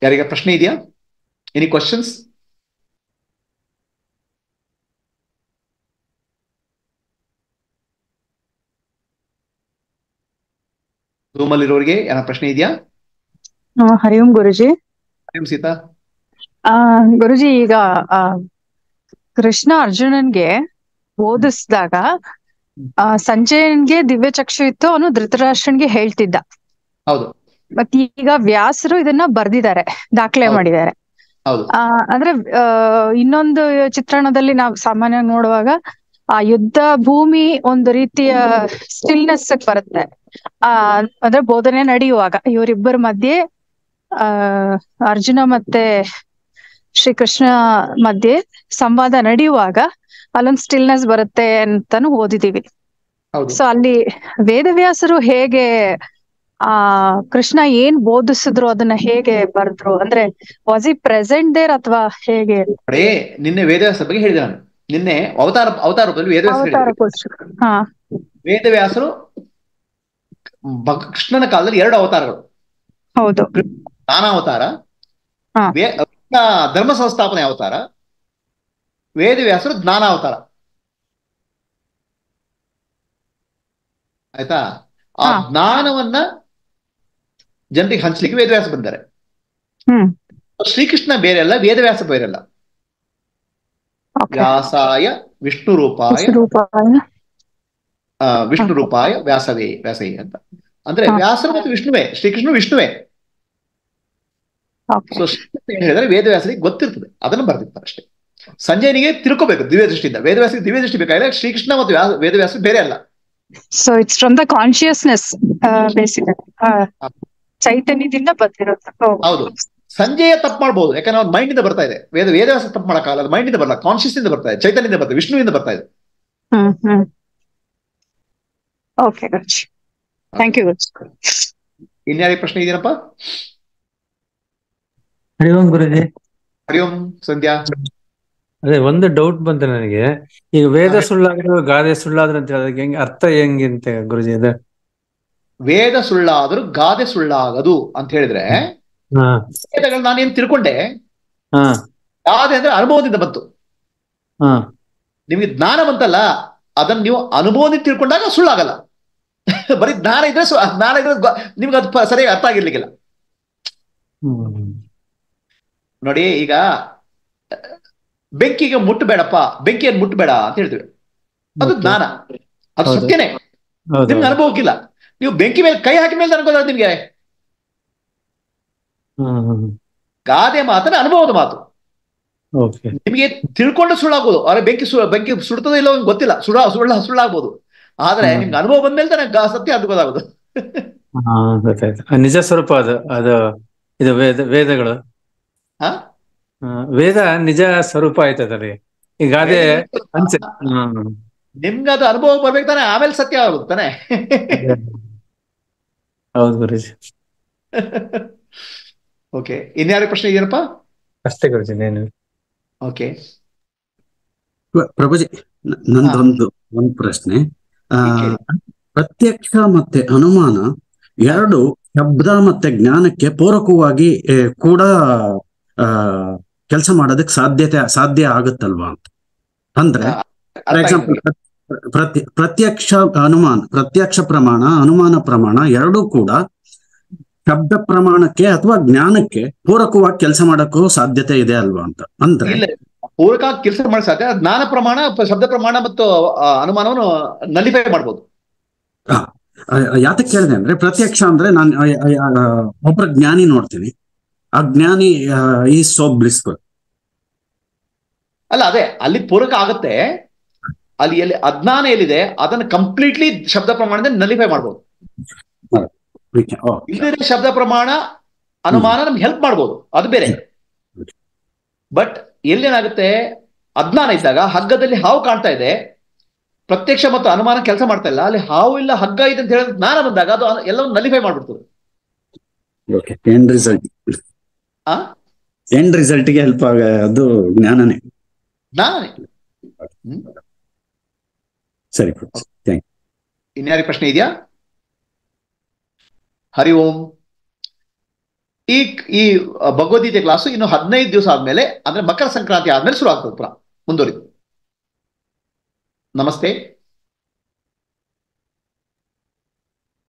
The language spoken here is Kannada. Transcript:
ಯಾರಿಗ ಪ್ರಶ್ನೆ ಇದೆಯಾ? Any questions? ರೂಮಲ್ಲಿರೋರಿಗೆ ಏನೋ ಪ್ರಶ್ನೆ ಇದೆಯಾ? ಹರಿ ಓಂ ಗುರುಜಿ. ಸೀತಾ. ಗುರುಜಿ, ಈಗ ಕೃಷ್ಣ ಅರ್ಜುನನ್ಗೆ ಬೋಧಿಸಿದಾಗ ಸಂಜಯನ್ಗೆ ದಿವ್ಯ ಚಕ್ಷು ಇತ್ತು, ಅವನು ಧೃತರಾಷ್ಟ್ರನ್ಗೆ ಹೇಳ್ತಿದ್ದ. ಹೌದು. ಮತ್ ಈಗ ವ್ಯಾಸರು ಇದನ್ನ ಬರ್ದಿದ್ದಾರೆ, ದಾಖಲೆ ಮಾಡಿದ್ದಾರೆ. ಅಂದ್ರೆ ಇನ್ನೊಂದು ಚಿತ್ರಣದಲ್ಲಿ ನಾವು ಸಾಮಾನ್ಯವಾಗಿ ನೋಡುವಾಗ ಆ ಯುದ್ಧ ಭೂಮಿ ಒಂದು ರೀತಿಯ ಸ್ಟಿಲ್ನೆಸ್ ಬರುತ್ತೆ. ಅಂದ್ರೆ ಬೋಧನೆ ನಡೆಯುವಾಗ ಇವರಿಬ್ಬರ ಮಧ್ಯೆ ಅರ್ಜುನ ಮತ್ತೆ ಶ್ರೀಕೃಷ್ಣ ಮಧ್ಯೆ ಸಂವಾದ ನಡೆಯುವಾಗ ಅಲ್ಲೊಂದು ಸ್ಟಿಲ್ನೆಸ್ ಬರುತ್ತೆ ಅಂತಾನು ಓದಿದೀವಿ. ಸೊ ಅಲ್ಲಿ ವೇದವ್ಯಾಸರು ಹೇಗೆ ಕೃಷ್ಣ ಏನ್ ಬೋಧಿಸಿದ್ರು ಅದನ್ನ ಹೇಗೆ ಬರೆದ್ರು? ಅಂದ್ರೆ ವಾಸ್ ಇ ಪ್ರೆಸೆಂಟ್ ದೇರ್ ಅಥವಾ ಹೇಗೆ? ನಿನ್ನೆ ವೇದವ್ಯಾಸ ಬಗ್ಗೆ ಹೇಳಿದೆ ನಾನು. ನಿನ್ನೆ ಅವತಾರ ರೂಪದಲ್ಲಿ ವೇದವ್ಯಾಸರು ಕೃಷ್ಣನ ಕಾಲದಲ್ಲಿ 2 ಅವತಾರಗಳು. ಹೌದು. ಜ್ಞಾನಾವತಾರ, ಧರ್ಮ ಸಂಸ್ಥಾಪನೆ ಅವತಾರ. ವೇದವ್ಯಾಸರು ಜ್ಞಾನಾವತಾರ. ಆಯ್ತಾ? ಆ ಜ್ಞಾನವನ್ನ ಜನರಿಗೆ ಹಂಚಲಿಕ್ಕೆ ವೇದವ್ಯಾಸ ಬಂದಿದ್ದಾರೆ. ಶ್ರೀಕೃಷ್ಣ ಬೇರೆ ಅಲ್ಲ, ವೇದವ್ಯಾಸ ಬೇರೆ ಅಲ್ಲ. ವ್ಯಾಸಾಯ ವಿಷ್ಣು ರೂಪಾಯ ವ್ಯಾಸವೇ ಅಂತ. ಅಂದ್ರೆ ವ್ಯಾಸರು ಮತ್ತು ವಿಷ್ಣುವೇ, ಶ್ರೀಕೃಷ್ಣ ವಿಷ್ಣುವೇ. ಸೊ ಶ್ರೀಕೃಷ್ಣ ಏನ್ ಹೇಳಿದ್ರೆ ವೇದವ್ಯಾಸರಿಗೆ ಗೊತ್ತಿರ್ತದೆ, ಅದನ್ನು ಬರ್ದಿರ್ತಾರೆ ಅಷ್ಟೇ. ಸಂಜಯನಿಗೆ ತಿಳ್ಕೋಬೇಕು ದಿವ್ಯ ದೃಷ್ಟಿಯಿಂದ. ವೇದವ್ಯಾಸಕ್ಕೆ ದಿವ್ಯ ದೃಷ್ಟಿ ಬೇಕಾಗಿಲ್ಲ. ಶ್ರೀಕೃಷ್ಣ ಮತ್ತು ವೇದವ್ಯಾಸ ಬೇರೆ ಅಲ್ಲ. So it's from the consciousness basically, ಚೈತನ್ಯದಿಂದ ಬಂದಿರುತ್ತೆ. ಹೌದು. ಸಂಜಯ ತಪ್ಪು ಮಾಡ್ಬೋದು, ಯಾಕಂದ್ರೆ ಅವ್ರ ಮೈಂಡ್ ಇಂದ ಬರ್ತಾ ಇದೆ. ವೇದವ್ಯಾಸ ತಪ್ಪು ಮಾಡಕ್ಕಾಗಲ್ಲ, ಅದು ಮೈಂಡ್ ಇಂದ ಬರಲ್ಲ, ಕಾನ್ಶಿಯಸ್ ಇಂದ ಬರ್ತಾ ಇದೆ, ಚೈತನ್ಯದಿಂದ ಬರ್ತಾ ಇದೆ, ವಿಷ್ಣುವಿಂದ ಬರ್ತಾ ಇದೆ. ಓಕೆ ಗುರುಜಿ, ಥ್ಯಾಂಕ್ ಯು ಗುರುಜಿ. ಇನ್ಯಾರಿಗೆ ಪ್ರಶ್ನೆ ಇದೆಯಪ್ಪ? ಹರಿ ಓಂ ಗುರುಜಿ. ಹರಿ ಓಂ ಸಂಧ್ಯಾ. ಅದೇ ಒಂದು ಡೌಟ್ ಬಂತು ನನಗೆ. ಈಗ ವೇದ ಸುಳ್ಳಾದ್ರು ಗಾದೆ ಸುಳ್ಳಾದ್ರು ಅಂತ ಹೇಳಿದ್ರೆ ಹೆಂಗೆ ಅರ್ಥ ಹೆಂಗಿಂತೆ ಗುರುಜಿ? ಅದ ವೇದ ಸುಳ್ಳಾದ್ರು ಗಾದೆ ಸುಳ್ಳಾಗದು ಅಂತ ಹೇಳಿದ್ರೆ ವೇದಗಳು ನಾನೇನ್ ತಿಳ್ಕೊಂಡೆ, ಗಾದೆ ಅಂದ್ರೆ ಅನುಭವದಿಂದ ಬಂತು. ನಿಮ್ಗೆ ಜ್ಞಾನ ಬಂತಲ್ಲ, ಅದನ್ನ ನೀವು ಅನುಭವದಿಂದ ತಿಳ್ಕೊಂಡಾಗ ಸುಳ್ಳಾಗಲ್ಲ. ಬರೀ ಜ್ಞಾನ ಇದ್ರೆ ನಿಮ್ಗೆ ಅದು ಸರಿಯಾಗಿ ಅರ್ಥ ಆಗಿರ್ಲಿಕ್ಕಿಲ್ಲ. ನೋಡಿ, ಈಗ ಬೆಂಕಿಗೆ ಮುಟ್ಟಬೇಡಪ್ಪ, ಬೆಂಕಿಯನ್ನು ಮುಟ್ಟಬೇಡ ಅಂತ ಹೇಳ್ತೀವಿ, ಅದು ಜ್ಞಾನ, ಅದು ಸತ್ಯನೇ. ನಿಮ್ಗೆ ಅನುಭವಕ್ಕಿಲ್ಲ. ನೀವು ಬೆಂಕಿ ಮೇಲೆ ಕೈ ಹಾಕಿ ಮೇಲೆ ಅನ್ಕೋದ ನಿಮ್ಗೆ. ಗಾದೆ ಮಾತನ್ನ ಅನುಭವದ ಮಾತು. ನಿಮಗೆ ತಿಳ್ಕೊಂಡು ಸುಳ್ಳಾಗ್ಬೋದು, ಆದ್ರೆ ಬೆಂಕಿ ಸುಡ್ತದೋ ಇಲ್ಲೋ ಗೊತ್ತಿಲ್ಲ, ಸುಳ್ಳಾಗ್ಬೋದು. ಆದ್ರೆ ನಿಮ್ಗೆ ಅನುಭವ ಬಂದ್ಮೇಲೆ ತಾನೆ ಸತ್ಯ ಅಂತ ಗೊತ್ತಾಗೋದು. ನಿಜ ಸ್ವರೂಪ ಅದು ಇದು ವೇದಗಳು. ವೇದ ನಿಜ ಸ್ವರೂಪ ಆಯ್ತದ್ರಿ. ಈಗ ಗಾದೆ ನಿಮ್ಗೆ ಅದು ಅನುಭವ ಬರ್ಬೇಕು ತಾನೆ, ಆಮೇಲೆ ಸತ್ಯ ಆಗುತ್ತೆ ತಾನೆ. ಹೌದು ಗುರುಜಿ. ಓಕೆ, ಇನ್ಯಾರ ಪ್ರಶ್ನೆ ಇದೆಯಪ್ಪ? ಅಷ್ಟೇ ಗುರುಜಿ. ಓಕೆ ಪ್ರಭುಜಿ, ನಂದೊಂದು ಪ್ರಶ್ನೆ. ಪ್ರತ್ಯಕ್ಷ ಮತ್ತೆ ಅನುಮಾನ ಎರಡು ಶಬ್ದ ಮತ್ತೆ ಜ್ಞಾನಕ್ಕೆ ಪೂರಕವಾಗಿ ಕೂಡ ಕೆಲಸ ಮಾಡೋದಕ್ಕೆ ಸಾಧ್ಯ ಆಗುತ್ತಲ್ವಾ ಅಂತ. ಅಂದ್ರೆ ಫಾರ್ ಎಕ್ಸಾಂಪಲ್ ಪ್ರತ್ಯಕ್ಷ ಪ್ರಮಾಣ, ಅನುಮಾನ ಪ್ರಮಾಣ ಎರಡೂ ಕೂಡ ಶಬ್ದ ಪ್ರಮಾಣಕ್ಕೆ ಅಥವಾ ಜ್ಞಾನಕ್ಕೆ ಪೂರಕವಾಗಿ ಕೆಲಸ ಮಾಡಕ್ಕೂ ಸಾಧ್ಯತೆ ಇದೆ ಅಲ್ವಾ ಅಂತ. ಅಂದ್ರೆ ಪೂರಕ ಕೆಲಸ ಮಾಡೋ ಸಾಧ್ಯ. ಜ್ಞಾನ ಪ್ರಮಾಣ, ಶಬ್ದ ಪ್ರಮಾಣ ಮತ್ತು ಅನುಮಾನವನ್ನು ನಲಿಫೈ ಮಾಡ್ಬೋದು. ಯಾತಕ್ಕೆ ಕೇಳಿದೆ ಅಂದ್ರೆ, ಪ್ರತ್ಯಕ್ಷ ಅಂದ್ರೆ ನಾನು ಒಬ್ಬರ ಜ್ಞಾನಿ ನೋಡ್ತೀನಿ, ಆ ಜ್ಞಾನಿ ಈಸ್ ಸೋ ಬ್ಲಿಸ್ಫುಲ್ ಅಲ್ಲ, ಅದೇ ಅಲ್ಲಿ ಪೂರಕ ಆಗುತ್ತೆ. ಅಲ್ಲಿ ಅಜ್ಞಾನ ಎಲ್ಲಿದೆ ಅದನ್ನು ಕಂಪ್ಲೀಟ್ಲಿ ಶಬ್ದ ಪ್ರಮಾಣದಿಂದ ನಲಿಫೈ ಮಾಡ್ಬೋದು. ಶಬ್ದ ಪ್ರಮಾಣ ಅನುಮಾನ ನಮ್ಗೆ ಹೆಲ್ಪ್ ಮಾಡ್ಬೋದು, ಅದು ಬೇರೆ. ಬಟ್ ಎಲ್ಲೇನಾಗುತ್ತೆ, ಅಜ್ಞಾನ ಇದ್ದಾಗ ಹಗ್ಗದಲ್ಲಿ ಹಾವು ಕಾಣ್ತಾ ಇದೆ, ಪ್ರತ್ಯಕ್ಷ ಮತ್ತು ಅನುಮಾನ ಕೆಲಸ ಮಾಡ್ತಾ ಇಲ್ಲ, ಅಲ್ಲಿ ಹಾವು ಇಲ್ಲ ಹಗ್ಗ ಇದೆ ಅಂತ ಹೇಳಿದ್ರೆ ಜ್ಞಾನ ಬಂದಾಗ ಅದು ಎಲ್ಲವನ್ನು ನಲಿಫೈ ಮಾಡ್ಬಿಡ್ತದೆ. ಎಂಡ್ ರಿಸಲ್ಟ್ಗೆ ಹೆಲ್ಪ್ ಅದು ಜ್ಞಾನನೇ. ಸರಿ, ಇನ್ಯಾರಿಗೆ ಪ್ರಶ್ನೆ ಇದೆಯಾ? ಹರಿ ಓಂ. ಈ ಈ ಭಗವದ್ಗೀತೆ ಕ್ಲಾಸು ಇನ್ನು 15 ದಿವಸ ಆದ್ಮೇಲೆ, ಅಂದ್ರೆ ಮಕರ ಸಂಕ್ರಾಂತಿ ಆದ್ಮೇಲೆ ಶುರು ಆಗ್ತದೆ ಪುನಃ ಮುಂದುವರಿದು. ನಮಸ್ತೆ.